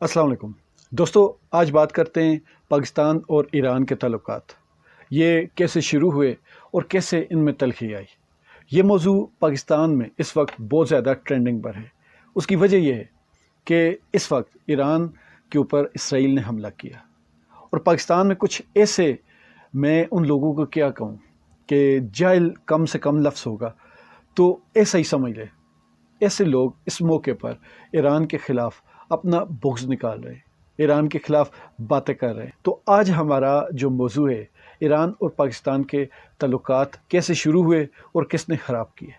السلام علیکم دوستو، آج بات کرتے ہیں پاکستان اور ایران کے تعلقات. یہ کیسے شروع ہوئے اور کیسے ان میں تلخی آئی. یہ موضوع پاکستان میں اس وقت بہت زیادہ ٹرینڈنگ پر ہے. اس کی وجہ یہ ہے کہ اس وقت ایران کے اوپر اسرائیل نے حملہ کیا، اور پاکستان میں کچھ ایسے، میں ان لوگوں کو کیا کہوں کہ جاہل کم سے کم لفظ ہوگا تو ایسا ہی سمجھ لے، ایسے لوگ اس موقع پر ایران کے خلاف اپنا بغض نکال رہے ہیں، ایران کے خلاف باتیں کر رہے ہیں. تو آج ہمارا جو موضوع ہے، ایران اور پاکستان کے تعلقات کیسے شروع ہوئے اور کس نے خراب کیے.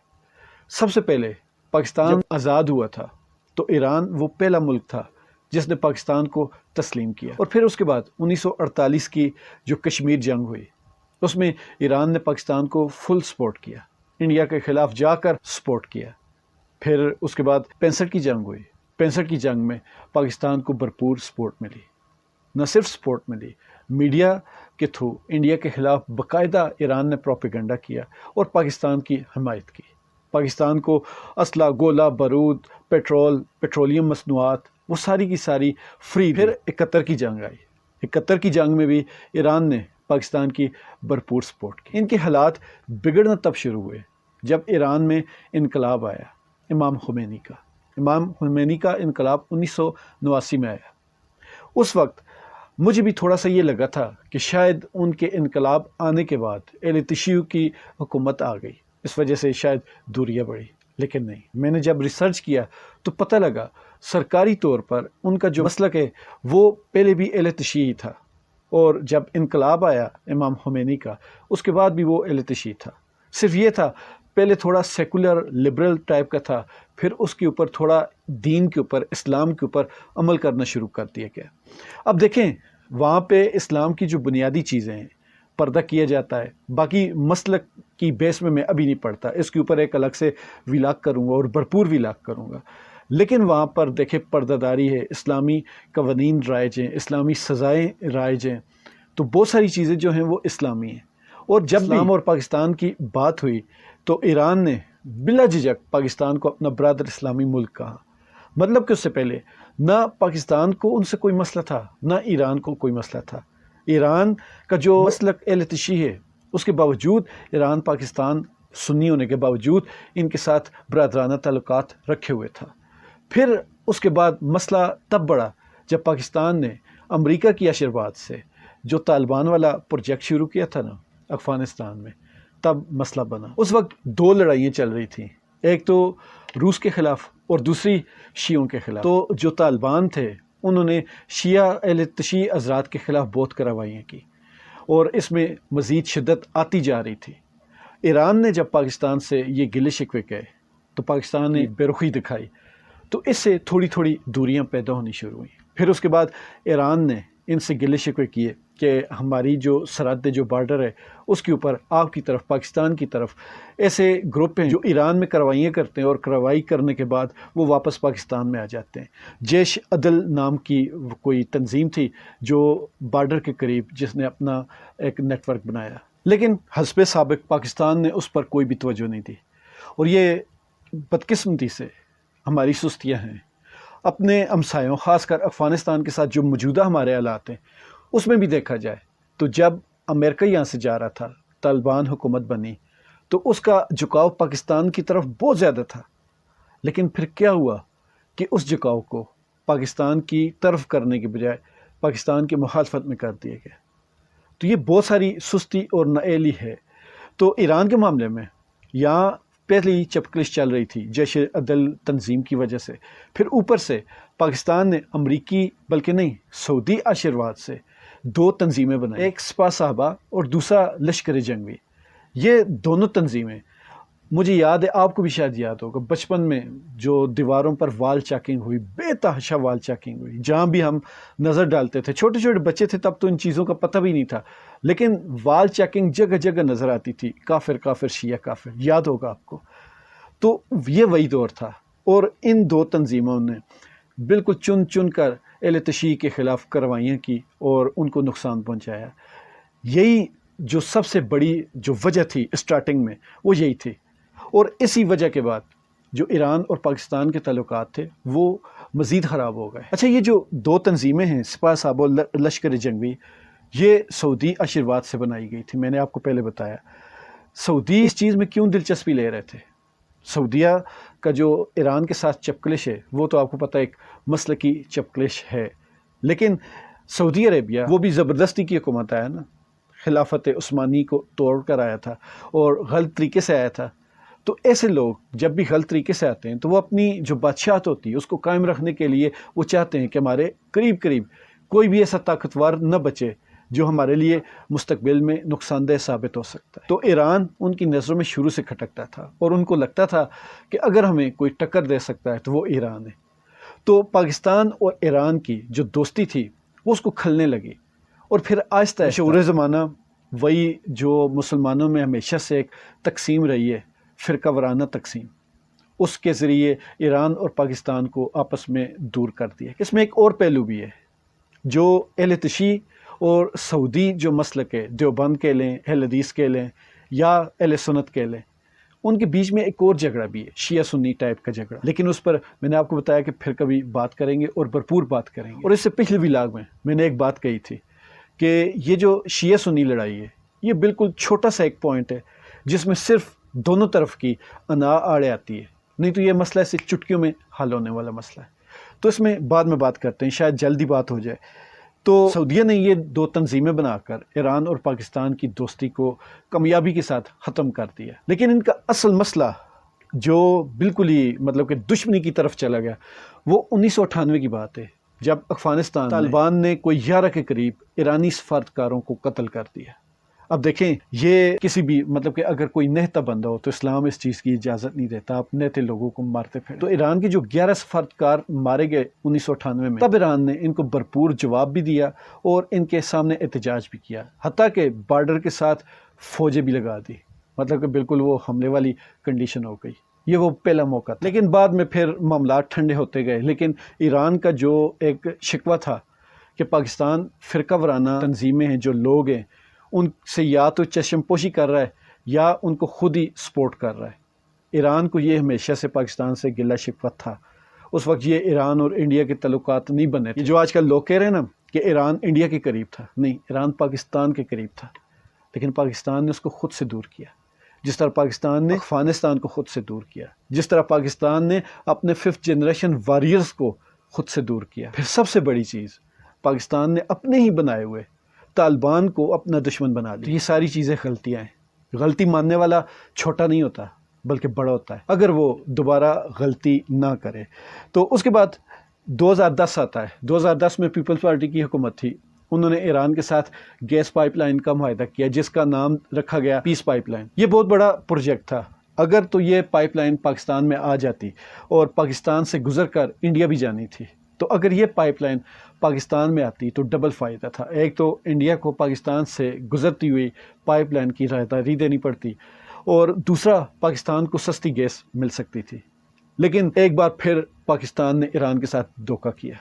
سب سے پہلے پاکستان جب آزاد ہوا تھا تو ایران وہ پہلا ملک تھا جس نے پاکستان کو تسلیم کیا، اور پھر اس کے بعد 1948 کی جو کشمیر جنگ ہوئی، اس میں ایران نے پاکستان کو فل سپورٹ کیا، انڈیا کے خلاف جا کر سپورٹ کیا. پھر اس کے بعد 65 کی جنگ ہوئی. 65 کی جنگ میں پاکستان کو بھرپور سپورٹ ملی. نہ صرف سپورٹ ملی، میڈیا کے تھرو انڈیا کے خلاف باقاعدہ ایران نے پروپیگنڈا کیا اور پاکستان کی حمایت کی. پاکستان کو اسلحہ، گولہ بارود، پیٹرولیم مصنوعات، وہ ساری کی ساری فری. پھر 71 کی جنگ آئی. 71 کی جنگ میں بھی ایران نے پاکستان کی بھرپور سپورٹ کی. ان کے حالات بگڑنا تب شروع ہوئے جب ایران میں انقلاب آیا، امام خمینی کا انقلاب 1989 میں آیا. اس وقت مجھے بھی تھوڑا سا یہ لگا تھا کہ شاید ان کے انقلاب آنے کے بعد اہل تشیع کی حکومت آ گئی، اس وجہ سے شاید دوریاں بڑھی، لیکن نہیں. میں نے جب ریسرچ کیا تو پتہ لگا سرکاری طور پر ان کا جو مسلک ہے وہ پہلے بھی اہل تشیع ہی تھا، اور جب انقلاب آیا امام خمینی کا، اس کے بعد بھی وہ اہل تشیع تھا. صرف یہ تھا، پہلے تھوڑا سیکولر لبرل ٹائپ کا تھا، پھر اس کے اوپر تھوڑا دین کے اوپر، اسلام کے اوپر عمل کرنا شروع کر دیا گیا. اب دیکھیں، وہاں پہ اسلام کی جو بنیادی چیزیں ہیں، پردہ کیا جاتا ہے. باقی مسلک کی بیس میں ابھی نہیں پڑھتا، اس کے اوپر ایک الگ سے ویلاگ کروں گا اور بھرپور ویلاگ کروں گا. لیکن وہاں پر دیکھیں پردہ داری ہے، اسلامی قوانین رائج ہیں، اسلامی سزائیں رائج ہیں، تو بہت ساری چیزیں جو ہیں وہ اسلامی ہیں. اور جب اسلام اور پاکستان کی بات ہوئی تو ایران نے بلا جھجک پاکستان کو اپنا برادر اسلامی ملک کہا. مطلب کہ اس سے پہلے نہ پاکستان کو ان سے کوئی مسئلہ تھا، نہ ایران کو کوئی مسئلہ تھا. ایران کا جو مسلک اہل تشیع ہے، اس کے باوجود ایران پاکستان سنی ہونے کے باوجود ان کے ساتھ برادرانہ تعلقات رکھے ہوئے تھا. پھر اس کے بعد مسئلہ تب بڑھا جب پاکستان نے امریکہ کی آشرواد سے جو طالبان والا پروجیکٹ شروع کیا تھا نا افغانستان میں، تب مسئلہ بنا. اس وقت دو لڑائیاں چل رہی تھیں، ایک تو روس کے خلاف اور دوسری شیعوں کے خلاف. تو جو طالبان تھے انہوں نے شیعہ اہل تشیع حضرات کے خلاف بہت کارروائیاں کی، اور اس میں مزید شدت آتی جا رہی تھی. ایران نے جب پاکستان سے یہ گلے شکوے کہے تو پاکستان نے بے رخی دکھائی، تو اس سے تھوڑی تھوڑی دوریاں پیدا ہونی شروع ہوئیں. پھر اس کے بعد ایران نے ان سے گلے شکوے کیے کہ ہماری جو سرحد، جو بارڈر ہے، اس کے اوپر آپ کی طرف، پاکستان کی طرف ایسے گروپ ہیں جو ایران میں کارروائیاں کرتے ہیں، اور کارروائی کرنے کے بعد وہ واپس پاکستان میں آ جاتے ہیں. جیش عدل نام کی کوئی تنظیم تھی جو بارڈر کے قریب، جس نے اپنا ایک نیٹ ورک بنایا، لیکن حسب سابق پاکستان نے اس پر کوئی بھی توجہ نہیں دی. اور یہ بدقسمتی سے ہماری سستیاں ہیں. اپنے ہمسایوں، خاص کر افغانستان کے ساتھ جو موجودہ ہمارے حالات ہیں، اس میں بھی دیکھا جائے تو جب امریکہ یہاں سے جا رہا تھا، طالبان حکومت بنی، تو اس کا جھکاؤ پاکستان کی طرف بہت زیادہ تھا. لیکن پھر کیا ہوا کہ اس جھکاؤ کو پاکستان کی طرف کرنے کے بجائے پاکستان کی مخالفت میں کر دیا گیا. تو یہ بہت ساری سستی اور نااہلی ہے. تو ایران کے معاملے میں یہاں پہلے ہی چپکلش چل رہی تھی جیش عدل تنظیم کی وجہ سے. پھر اوپر سے پاکستان نے امریکی، بلکہ نہیں، سعودی آشرواد سے دو تنظیمیں بنائیں، ایک سپاہ صحابہ اور دوسرا لشکر جنگی. یہ دونوں تنظیمیں، مجھے یاد ہے، آپ کو بھی شاید یاد ہوگا، بچپن میں جو دیواروں پر وال چاکنگ ہوئی، بے تحاشا وال چاکنگ ہوئی، جہاں بھی ہم نظر ڈالتے تھے، چھوٹے چھوٹے بچے تھے تب تو ان چیزوں کا پتہ بھی نہیں تھا، لیکن وال چیکنگ جگہ جگہ نظر آتی تھی، کافر کافر، شیعہ کافر، یاد ہوگا آپ کو. تو یہ وہی دور تھا، اور ان دو تنظیموں نے بالکل چن چن کر اہل تشیع کے خلاف کارروائیاں کی اور ان کو نقصان پہنچایا. یہی جو سب سے بڑی جو وجہ تھی اسٹارٹنگ میں، وہ یہی تھی. اور اسی وجہ کے بعد جو ایران اور پاکستان کے تعلقات تھے وہ مزید خراب ہو گئے۔ اچھا، یہ جو دو تنظیمیں ہیں، سپاہ سالار اور لشکر جنگی، یہ سعودی آشرواد سے بنائی گئی تھی۔ میں نے آپ کو پہلے بتایا سعودی اس چیز میں کیوں دلچسپی لے رہے تھے۔ سعودیہ کا جو ایران کے ساتھ چپکلش ہے وہ تو آپ کو پتہ ایک مسلکی چپکلش ہے، لیکن سعودی عربیہ وہ بھی زبردستی کی حکومت آیا نا، خلافت عثمانی کو توڑ کر آیا تھا اور غلط طریقے سے آیا تھا۔ تو ایسے لوگ جب بھی غلط طریقے سے آتے ہیں تو وہ اپنی جو بادشاہت ہوتی ہے اس کو قائم رکھنے کے لیے وہ چاہتے ہیں کہ ہمارے قریب قریب کوئی بھی ایسا طاقتور نہ بچے جو ہمارے لیے مستقبل میں نقصان دہ ثابت ہو سکتا ہے۔ تو ایران ان کی نظروں میں شروع سے کھٹکتا تھا اور ان کو لگتا تھا کہ اگر ہمیں کوئی ٹکر دے سکتا ہے تو وہ ایران ہے۔ تو پاکستان اور ایران کی جو دوستی تھی وہ اس کو کھلنے لگی، اور پھر آہستہ شعور زمانہ وہی جو مسلمانوں میں ہمیشہ سے ایک تقسیم رہی ہے، فرقہ وارانہ تقسیم، اس کے ذریعے ایران اور پاکستان کو آپس میں دور کر دیا۔ اس میں ایک اور پہلو بھی ہے، جو اہل تشیع اور سعودی جو مسلک ہے، دیوبند کہہ لیں، اہل حدیث کہہ لیں یا اہل سنت کہہ لیں، ان کے بیچ میں ایک اور جھگڑا بھی ہے، شیعہ سنی ٹائپ کا جھگڑا، لیکن اس پر میں نے آپ کو بتایا کہ پھر کبھی بات کریں گے اور بھرپور بات کریں گے۔ اور اس سے پچھلے ولاگ میں نے ایک بات کہی تھی کہ یہ جو شیعہ سنی لڑائی ہے یہ بالکل چھوٹا سا ایک پوائنٹ ہے جس میں صرف دونوں طرف کی انا آڑے آتی ہے، نہیں تو یہ مسئلہ ایسے چٹکیوں میں حل ہونے والا مسئلہ ہے۔ تو اس میں بعد میں بات کرتے ہیں، شاید جلدی بات ہو جائے۔ تو سعودیہ نے یہ دو تنظیمیں بنا کر ایران اور پاکستان کی دوستی کو کامیابی کے ساتھ ختم کر دیا، لیکن ان کا اصل مسئلہ جو بالکل ہی مطلب کہ دشمنی کی طرف چلا گیا وہ 1998 کی بات ہے، جب افغانستان طالبان نے کوئی 11 کے قریب ایرانی سفارتکاروں کو قتل کر دیا۔ اب دیکھیں، یہ کسی بھی مطلب کہ اگر کوئی نہتا بندہ ہو تو اسلام اس چیز کی اجازت نہیں دیتا، آپ نہتے لوگوں کو مارتے پھر۔ تو ایران کے جو 11 سفارتکار مارے گئے 1998 میں، تب ایران نے ان کو بھرپور جواب بھی دیا اور ان کے سامنے احتجاج بھی کیا، حتیٰ کہ بارڈر کے ساتھ فوجیں بھی لگا دی، مطلب کہ بالکل وہ حملے والی کنڈیشن ہو گئی۔ یہ وہ پہلا موقع تھا، لیکن بعد میں پھر معاملات ٹھنڈے ہوتے گئے۔ لیکن ایران کا جو ایک شکوہ تھا کہ پاکستان فرقہ وارانہ تنظیمیں ہیں، جو لوگ ہیں، ان سے یا تو چشم پوشی کر رہا ہے یا ان کو خود ہی سپورٹ کر رہا ہے۔ ایران کو یہ ہمیشہ سے پاکستان سے گلہ شکوہ تھا۔ اس وقت یہ ایران اور انڈیا کے تعلقات نہیں بنے تھے۔ جو آج کل لوگ کہہ رہے ہیں نا کہ ایران انڈیا کے قریب تھا، نہیں، ایران پاکستان کے قریب تھا، لیکن پاکستان نے اس کو خود سے دور کیا، جس طرح پاکستان نے افغانستان کو خود سے دور کیا، جس طرح پاکستان نے اپنے 5th جنریشن واریئرز کو خود سے دور کیا۔ پھر سب سے بڑی چیز، پاکستان نے اپنے ہی بنائے ہوئے طالبان کو اپنا دشمن بنا لیا۔ یہ ساری چیزیں غلطیاں ہیں۔ غلطی ماننے والا چھوٹا نہیں ہوتا بلکہ بڑا ہوتا ہے اگر وہ دوبارہ غلطی نہ کرے۔ تو اس کے بعد 2010 آتا ہے۔ 2010 میں پیپلز پارٹی کی حکومت تھی، انہوں نے ایران کے ساتھ گیس پائپ لائن کا معاہدہ کیا جس کا نام رکھا گیا پیس پائپ لائن۔ یہ بہت بڑا پروجیکٹ تھا، اگر تو یہ پائپ لائن پاکستان میں آ جاتی اور پاکستان سے گزر کر انڈیا بھی جانی تھی، تو اگر یہ پائپ لائن پاکستان میں آتی تو ڈبل فائدہ تھا۔ ایک تو انڈیا کو پاکستان سے گزرتی ہوئی پائپ لائن کی راہداری دینی پڑتی، اور دوسرا پاکستان کو سستی گیس مل سکتی تھی۔ لیکن ایک بار پھر پاکستان نے ایران کے ساتھ دھوکہ کیا۔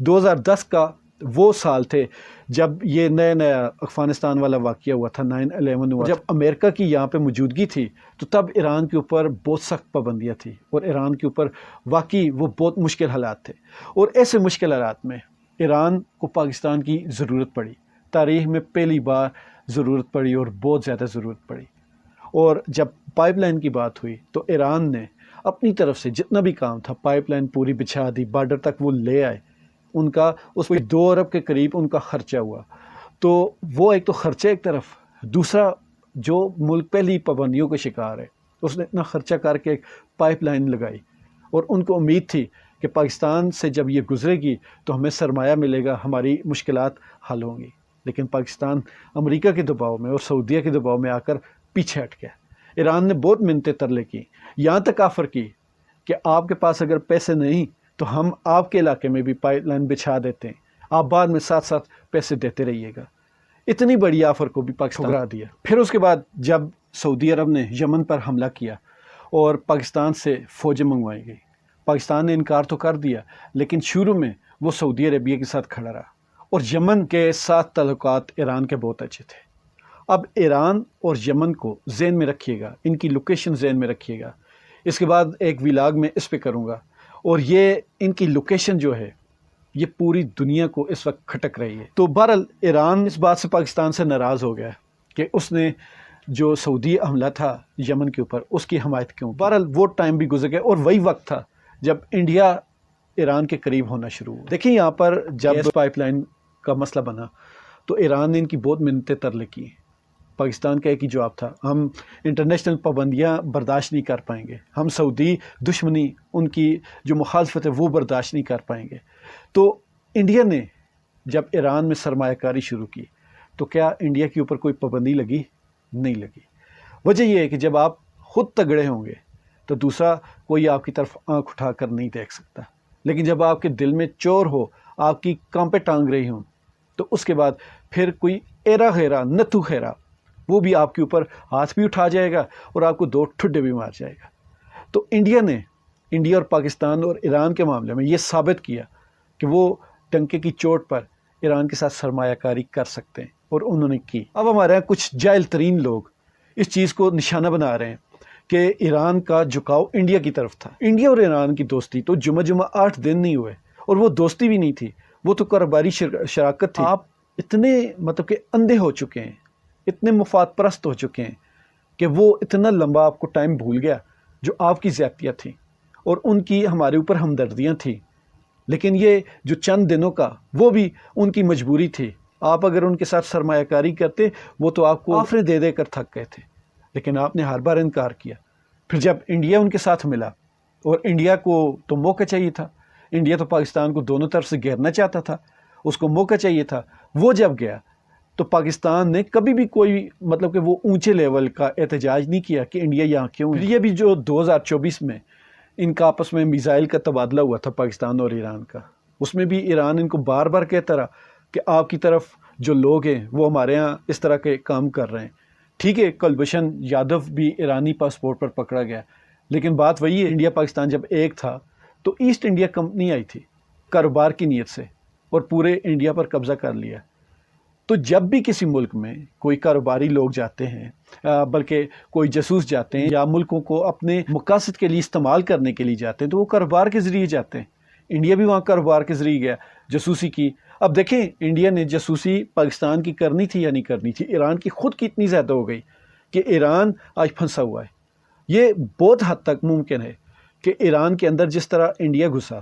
2010 کا وہ سال تھے جب یہ نیا افغانستان والا واقعہ ہوا تھا، 9/11 ہوا۔ جب امریکہ کی یہاں پہ موجودگی تھی تو تب ایران کے اوپر بہت سخت پابندیاں تھیں اور ایران کے اوپر واقعی وہ بہت مشکل حالات تھے، اور ایسے مشکل حالات میں ایران کو پاکستان کی ضرورت پڑی، تاریخ میں پہلی بار ضرورت پڑی اور بہت زیادہ ضرورت پڑی۔ اور جب پائپ لائن کی بات ہوئی تو ایران نے اپنی طرف سے جتنا بھی کام تھا پائپ لائن پوری بچھا دی، بارڈر تک وہ لے آئے۔ ان کا اس پہ 2 ارب کے قریب ان کا خرچہ ہوا۔ تو وہ ایک تو خرچہ ایک طرف، دوسرا جو ملک پہلی پابندیوں کا شکار ہے اس نے اتنا خرچہ کر کے ایک پائپ لائن لگائی، اور ان کو امید تھی کہ پاکستان سے جب یہ گزرے گی تو ہمیں سرمایہ ملے گا، ہماری مشکلات حل ہوں گی۔ لیکن پاکستان امریکہ کے دباؤ میں اور سعودیہ کے دباؤ میں آ کر پیچھے ہٹ گیا۔ ایران نے بہت منتیں ترلے کی، یہاں تک آفر کی کہ آپ کے پاس اگر پیسے نہیں تو ہم آپ کے علاقے میں بھی پائپ لائن بچھا دیتے ہیں، آپ بعد میں ساتھ ساتھ پیسے دیتے رہیے گا۔ اتنی بڑی آفر کو بھی پاکستان ٹھکرا دیا۔ پھر اس کے بعد جب سعودی عرب نے یمن پر حملہ کیا اور پاکستان سے فوجیں منگوائی گئی، پاکستان نے انکار تو کر دیا، لیکن شروع میں وہ سعودی عربیہ کے ساتھ کھڑا رہا، اور یمن کے ساتھ تعلقات ایران کے بہت اچھے تھے۔ اب ایران اور یمن کو ذہن میں رکھیے گا، ان کی لوکیشن ذہن میں رکھیے گا۔ اس کے بعد ایک ولاگ میں اس پہ کروں گا، اور یہ ان کی لوکیشن جو ہے یہ پوری دنیا کو اس وقت کھٹک رہی ہے۔ تو بہرحال ایران اس بات سے پاکستان سے ناراض ہو گیا کہ اس نے جو سعودی حملہ تھا یمن کے اوپر اس کی حمایت کیوں کی۔ بہرحال وہ ٹائم بھی گزر گیا اور وہی وقت تھا جب انڈیا ایران کے قریب ہونا شروع ہوا۔ دیکھیں یہاں پر جب گیس پائپ لائن کا مسئلہ بنا تو ایران نے ان کی بہت منتیں ترلے کی۔ پاکستان کا ایک ہی جواب تھا، ہم انٹرنیشنل پابندیاں برداشت نہیں کر پائیں گے، ہم سعودی دشمنی ان کی جو مخالفت ہے وہ برداشت نہیں کر پائیں گے۔ تو انڈیا نے جب ایران میں سرمایہ کاری شروع کی تو کیا انڈیا کے اوپر کوئی پابندی لگی؟ نہیں لگی۔ وجہ یہ ہے کہ جب آپ خود تگڑے ہوں گے تو دوسرا کوئی آپ کی طرف آنکھ اٹھا کر نہیں دیکھ سکتا، لیکن جب آپ کے دل میں چور ہو، آپ کی کانپیں ٹانگ رہی ہوں، تو اس کے بعد پھر کوئی ایرا غیرا نتو خیرا وہ بھی آپ کے اوپر ہاتھ بھی اٹھا جائے گا اور آپ کو دو ٹھڈے بھی مار جائے گا۔ تو انڈیا اور پاکستان اور ایران کے معاملے میں یہ ثابت کیا کہ وہ ڈنکے کی چوٹ پر ایران کے ساتھ سرمایہ کاری کر سکتے ہیں، اور انہوں نے کی۔ اب ہمارے یہاں کچھ جاہل ترین لوگ اس چیز کو نشانہ بنا رہے ہیں کہ ایران کا جھکاؤ انڈیا کی طرف تھا۔ انڈیا اور ایران کی دوستی تو جمعہ 8 دن نہیں ہوئے، اور وہ دوستی بھی نہیں تھی، وہ تو کاروباری شراکت تھی۔ آپ اتنے مطلب کہ اندھے ہو چکے ہیں، اتنے مفاد پرست ہو چکے ہیں کہ وہ اتنا لمبا آپ کو ٹائم بھول گیا جو آپ کی زیادتیاں تھیں اور ان کی ہمارے اوپر ہمدردیاں تھیں، لیکن یہ جو چند دنوں کا وہ بھی ان کی مجبوری تھی۔ آپ اگر ان کے ساتھ سرمایہ کاری کرتے وہ تو آپ کو آفریں دے دے کر تھک گئے تھے، لیکن آپ نے ہر بار انکار کیا۔ پھر جب انڈیا ان کے ساتھ ملا، اور انڈیا کو تو موقع چاہیے تھا، انڈیا تو پاکستان کو دونوں طرف سے گھیرنا چاہتا تھا، اس کو موقع چاہیے تھا، وہ جب گیا تو پاکستان نے کبھی بھی کوئی مطلب کہ وہ اونچے لیول کا احتجاج نہیں کیا کہ انڈیا یہاں کیوں ہے۔ یہ بھی جو 2024 میں ان کا آپس میں میزائل کا تبادلہ ہوا تھا پاکستان اور ایران کا، اس میں بھی ایران ان کو بار بار کہتا رہا کہ آپ کی طرف جو لوگ ہیں وہ ہمارے ہاں اس طرح کے کام کر رہے ہیں۔ ٹھیک ہے، کلبھشن یادو بھی ایرانی پاسپورٹ پر پکڑا گیا، لیکن بات وہی ہے، انڈیا پاکستان جب ایک تھا تو ایسٹ انڈیا کمپنی آئی تھی کاروبار کی نیت سے اور پورے انڈیا پر قبضہ کر لیا۔ تو جب بھی کسی ملک میں کوئی کاروباری لوگ جاتے ہیں، بلکہ کوئی جاسوس جاتے ہیں یا ملکوں کو اپنے مقاصد کے لیے استعمال کرنے کے لیے جاتے ہیں، تو وہ کاروبار کے ذریعے جاتے ہیں۔ انڈیا بھی وہاں کاروبار کے ذریعے گیا، جاسوسی کی۔ اب دیکھیں انڈیا نے جاسوسی پاکستان کی کرنی تھی یا نہیں کرنی تھی، ایران کی خود کی اتنی زیادہ ہو گئی کہ ایران آج پھنسا ہوا ہے۔ یہ بہت حد تک ممکن ہے کہ ایران کے اندر جس طرح انڈیا گھسا،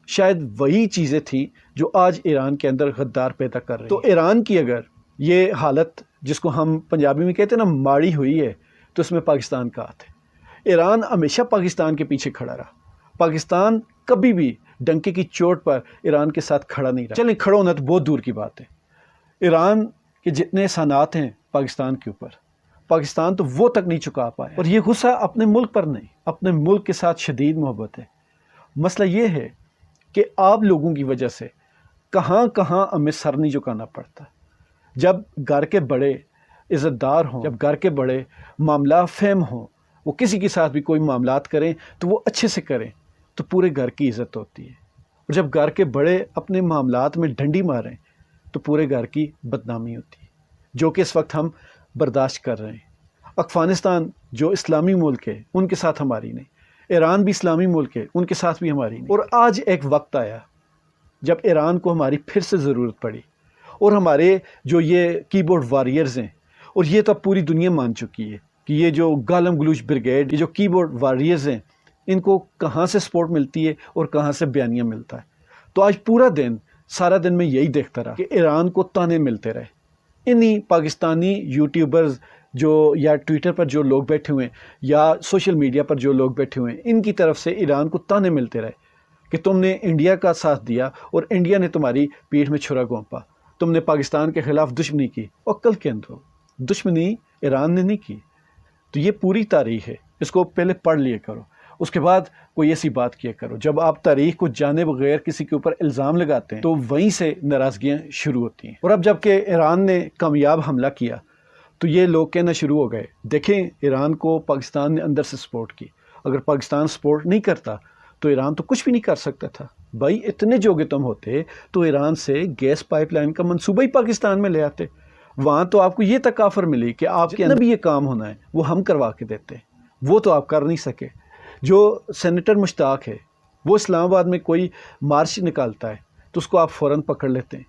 شاید وہی چیزیں تھیں جو آج ایران کے اندر غدار پیدا کر رہی ہیں۔ تو ایران کی اگر یہ حالت جس کو ہم پنجابی میں کہتے ہیں نا ماڑی ہوئی ہے، تو اس میں پاکستان کا ہاتھ ہے۔ ایران ہمیشہ پاکستان کے پیچھے کھڑا رہا، پاکستان کبھی بھی ڈنکے کی چوٹ پر ایران کے ساتھ کھڑا نہیں رہا۔ چلیں کھڑا ہونا تو بہت دور کی بات ہے، ایران کے جتنے احسانات ہیں پاکستان کے اوپر، پاکستان تو وہ تک نہیں چکا پایا، اور یہ غصہ اپنے ملک پر نہیں، اپنے ملک کے ساتھ شدید محبت ہے۔ مسئلہ یہ ہے کہ آپ لوگوں کی وجہ سے کہاں کہاں ہمیں سر نہیں جھکانا پڑتا۔ جب گھر کے بڑے عزت دار ہوں، جب گھر کے بڑے معاملہ فہم ہوں، وہ کسی کے ساتھ بھی کوئی معاملات کریں تو وہ اچھے سے کریں تو پورے گھر کی عزت ہوتی ہے، اور جب گھر کے بڑے اپنے معاملات میں ڈنڈی ماریں تو پورے گھر کی بدنامی ہوتی ہے، جو کہ اس وقت ہم برداشت کر رہے ہیں۔ افغانستان جو اسلامی ملک ہے ان کے ساتھ ہماری نہیں، ایران بھی اسلامی ملک ہے ان کے ساتھ بھی ہماری نہیں، اور آج ایک وقت آیا جب ایران کو ہماری پھر سے ضرورت پڑی، اور ہمارے جو یہ کی بورڈ واریئرز ہیں، اور یہ تو اب پوری دنیا مان چکی ہے کہ یہ جو گالم گلوچ بریگیڈ، یہ جو کی بورڈ واریئرز ہیں، ان کو کہاں سے سپورٹ ملتی ہے اور کہاں سے بیانیہ ملتا ہے۔ تو آج پورا دن سارا دن میں یہی دیکھتا رہا کہ ایران کو تانے ملتے رہے، انہی پاکستانی یوٹیوبرز جو یا ٹویٹر پر جو لوگ بیٹھے ہوئے ہیں یا سوشل میڈیا پر جو لوگ بیٹھے ہوئے ہیں، ان کی طرف سے ایران کو تانے ملتے رہے کہ تم نے انڈیا کا ساتھ دیا اور انڈیا نے تمہاری پیٹھ میں چھرا گھونپا، تم نے پاکستان کے خلاف دشمنی کی۔ عقل کے اندر دشمنی ایران نے نہیں کی۔ تو یہ پوری تاریخ ہے، اس کو پہلے پڑھ لیا کرو، اس کے بعد کوئی ایسی بات کیا کرو۔ جب آپ تاریخ کو جانے بغیر کسی کے اوپر الزام لگاتے ہیں تو وہیں سے ناراضگیاں شروع ہوتی ہیں۔ اور اب جب کہ ایران نے کامیاب حملہ کیا تو یہ لوگ کہنا شروع ہو گئے، دیکھیں ایران کو پاکستان نے اندر سے سپورٹ کی، اگر پاکستان سپورٹ نہیں کرتا تو ایران تو کچھ بھی نہیں کر سکتا تھا۔ بھائی اتنے جوگے تم ہوتے تو ایران سے گیس پائپ لائن کا منصوبہ ہی پاکستان میں لے آتے، وہاں تو آپ کو یہ تک آفر ملی کہ آپ کے اندر بھی یہ کام ہونا ہے وہ ہم کروا کے دیتے، وہ تو آپ کر نہیں سکے۔ جو سینیٹر مشتاق ہے وہ اسلام آباد میں کوئی مارچ نکالتا ہے تو اس کو آپ فوراً پکڑ لیتے ہیں۔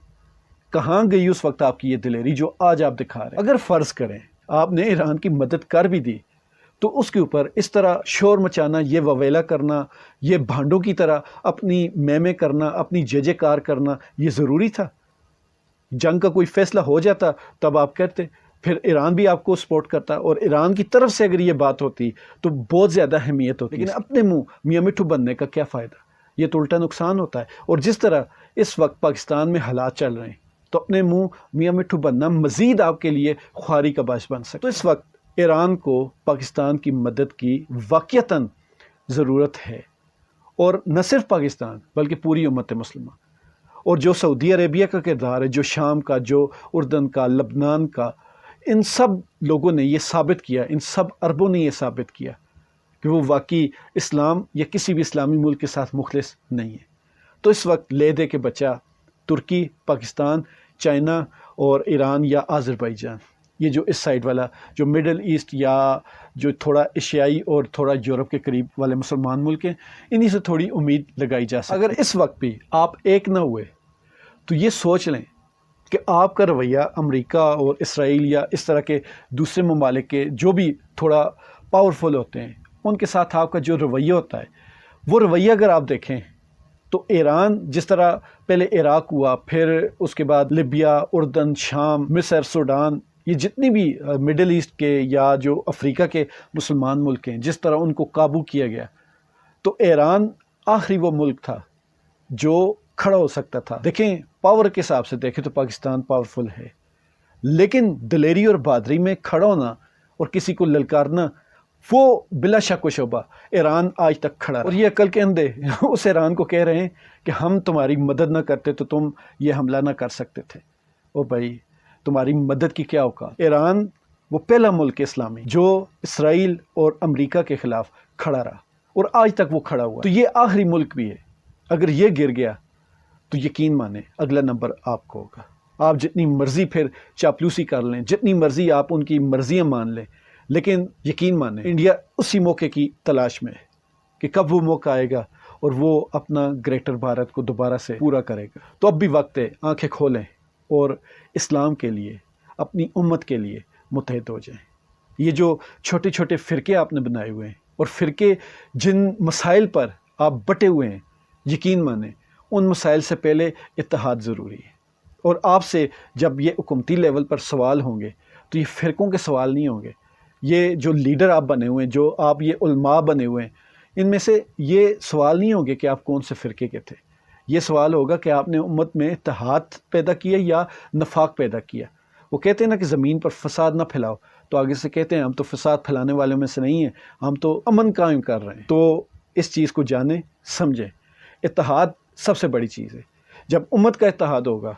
کہاں گئی اس وقت آپ کی یہ دلیری جو آج آپ دکھا رہے ہیں؟ اگر فرض کریں آپ نے ایران کی مدد کر بھی دی تو اس کے اوپر اس طرح شور مچانا، یہ وویلا کرنا، یہ بھانڈوں کی طرح اپنی میمے کرنا، اپنی جے جے کار کرنا، یہ ضروری تھا؟ جنگ کا کوئی فیصلہ ہو جاتا تب آپ کہتے، پھر ایران بھی آپ کو سپورٹ کرتا، اور ایران کی طرف سے اگر یہ بات ہوتی تو بہت زیادہ اہمیت ہوتی، لیکن اپنے منہ میاں مٹھو بننے کا کیا فائدہ؟ یہ تو الٹا نقصان ہوتا ہے۔ اور جس طرح اس وقت پاکستان میں حالات چل رہے ہیں تو اپنے منہ میاں مٹھو بننا مزید آپ کے لیے خواری کا باعث بن سکتا ہے۔ تو اس وقت ایران کو پاکستان کی مدد کی واقعتاً ضرورت ہے، اور نہ صرف پاکستان بلکہ پوری امت مسلمہ، اور جو سعودی عربیہ کا کردار ہے، جو شام کا، جو اردن کا، لبنان کا، ان سب لوگوں نے یہ ثابت کیا، ان سب عربوں نے یہ ثابت کیا کہ وہ واقعی اسلام یا کسی بھی اسلامی ملک کے ساتھ مخلص نہیں ہے۔ تو اس وقت لے دے کے بچہ ترکی، پاکستان، چائنا اور ایران یا آذربائیجان، یہ جو اس سائڈ والا جو مڈل ایسٹ یا جو تھوڑا ایشیائی اور تھوڑا یورپ کے قریب والے مسلمان ملک ہیں، انہی سے تھوڑی امید لگائی جا سکتی۔ اگر اس وقت بھی آپ ایک نہ ہوئے تو یہ سوچ لیں کہ آپ کا رویہ امریکہ اور اسرائیل یا اس طرح کے دوسرے ممالک کے جو بھی تھوڑا پاورفل ہوتے ہیں، ان کے ساتھ آپ کا جو رویہ ہوتا ہے، وہ رویہ اگر آپ دیکھیں تو ایران جس طرح پہلے عراق ہوا، پھر اس کے بعد لیبیا، اردن، شام، مصر، سوڈان، یہ جتنی بھی مڈل ایسٹ کے یا جو افریقہ کے مسلمان ملک ہیں، جس طرح ان کو قابو کیا گیا، تو ایران آخری وہ ملک تھا جو کھڑا ہو سکتا تھا۔ دیکھیں پاور کے حساب سے دیکھیں تو پاکستان پاورفل ہے، لیکن دلیری اور بہادری میں کھڑا ہونا اور کسی کو للکارنا، وہ بلا شک و شبہ ایران آج تک کھڑا رہا۔ اور یہ عقل کے اندھے اس ایران کو کہہ رہے ہیں کہ ہم تمہاری مدد نہ کرتے تو تم یہ حملہ نہ کر سکتے تھے۔ او بھائی، تمہاری مدد کی کیا اوقات؟ ایران وہ پہلا ملک اسلامی جو اسرائیل اور امریکہ کے خلاف کھڑا رہا، اور آج تک وہ کھڑا ہوا۔ تو یہ آخری ملک بھی ہے، اگر یہ گر گیا تو یقین مانیں اگلا نمبر آپ کو ہوگا۔ آپ جتنی مرضی پھر چاپلوسی کر لیں، جتنی مرضی آپ ان کی مرضیاں مان لیں، لیکن یقین مانیں انڈیا اسی موقع کی تلاش میں ہے کہ کب وہ موقع آئے گا اور وہ اپنا گریٹر بھارت کو دوبارہ سے پورا کرے گا۔ تو اب بھی وقت ہے، آنکھیں کھولیں اور اسلام کے لیے، اپنی امت کے لیے متحد ہو جائیں۔ یہ جو چھوٹے چھوٹے فرقے آپ نے بنائے ہوئے ہیں، اور فرقے جن مسائل پر آپ بٹے ہوئے ہیں، یقین مانیں ان مسائل سے پہلے اتحاد ضروری ہے۔ اور آپ سے جب یہ حکومتی لیول پر سوال ہوں گے تو یہ فرقوں کے سوال نہیں ہوں گے، یہ جو لیڈر آپ بنے ہوئے ہیں، جو آپ یہ علماء بنے ہوئے ہیں، ان میں سے یہ سوال نہیں ہوں گے کہ آپ کون سے فرقے کے تھے۔ یہ سوال ہوگا کہ آپ نے امت میں اتحاد پیدا کیا یا نفاق پیدا کیا۔ وہ کہتے ہیں نا کہ زمین پر فساد نہ پھیلاؤ، تو آگے سے کہتے ہیں ہم تو فساد پھیلانے والوں میں سے نہیں ہیں، ہم تو امن قائم کر رہے ہیں۔ تو اس چیز کو جانیں، سمجھیں، اتحاد سب سے بڑی چیز ہے۔ جب امت کا اتحاد ہوگا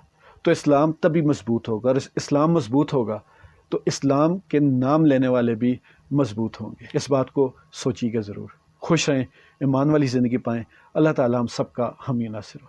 تو اسلام تبھی مضبوط ہوگا، اور اسلام مضبوط ہوگا تو اسلام کے نام لینے والے بھی مضبوط ہوں گے۔ اس بات کو سوچیے گا ضرور۔ خوش رہیں، ایمان والی زندگی پائیں۔ اللہ تعالیٰ ہم سب کا حامی و ناصر ہو۔